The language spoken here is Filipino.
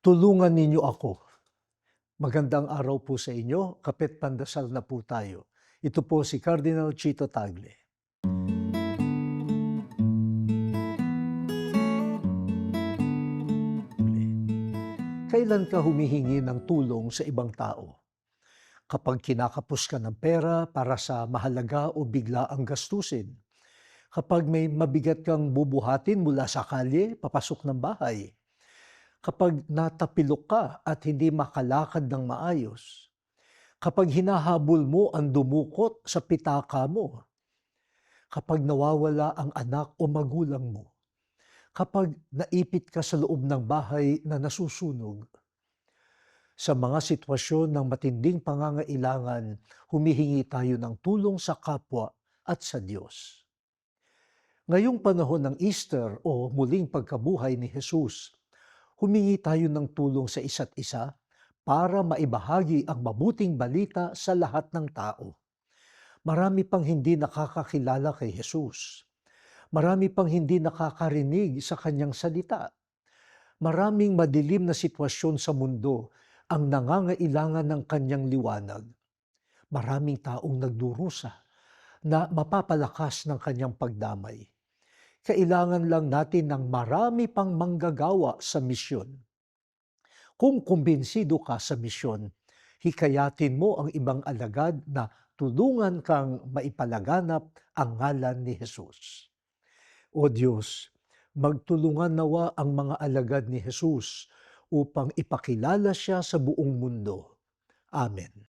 Tulungan ninyo ako. Magandang araw po sa inyo. Kapit pandasal na po tayo. Ito po si Cardinal Chito Tagle. Kailan ka humihingi ng tulong sa ibang tao? Kapag kinakapos ka ng pera para sa mahalaga o bigla ang gastusin? Kapag may mabigat kang bubuhatin mula sa kalye, papasok ng bahay? Kapag natapilok ka at hindi makalakad ng maayos? Kapag hinahabol mo ang dumukot sa pitaka mo? Kapag nawawala ang anak o magulang mo? Kapag naipit ka sa loob ng bahay na nasusunog? Sa mga sitwasyon ng matinding pangangailangan, humihingi tayo ng tulong sa kapwa at sa Diyos. Ngayong panahon ng Easter o muling pagkabuhay ni Jesus, humingi tayo ng tulong sa isa't isa para maibahagi ang mabuting balita sa lahat ng tao. Marami pang hindi nakakakilala kay Jesus. Marami pang hindi nakakarinig sa kanyang salita. Maraming madilim na sitwasyon sa mundo ang nangangailangan ng kanyang liwanag. Maraming taong nagdurusa na mapapalakas ng kanyang pagdamay. Kailangan lang natin ng marami pang manggagawa sa misyon. Kung kumbinsido ka sa misyon, hikayatin mo ang ibang alagad na tulungan kang maipalaganap ang ngalan ni Jesus. O Diyos, magtulungan nawa ang mga alagad ni Jesus upang ipakilala siya sa buong mundo. Amen.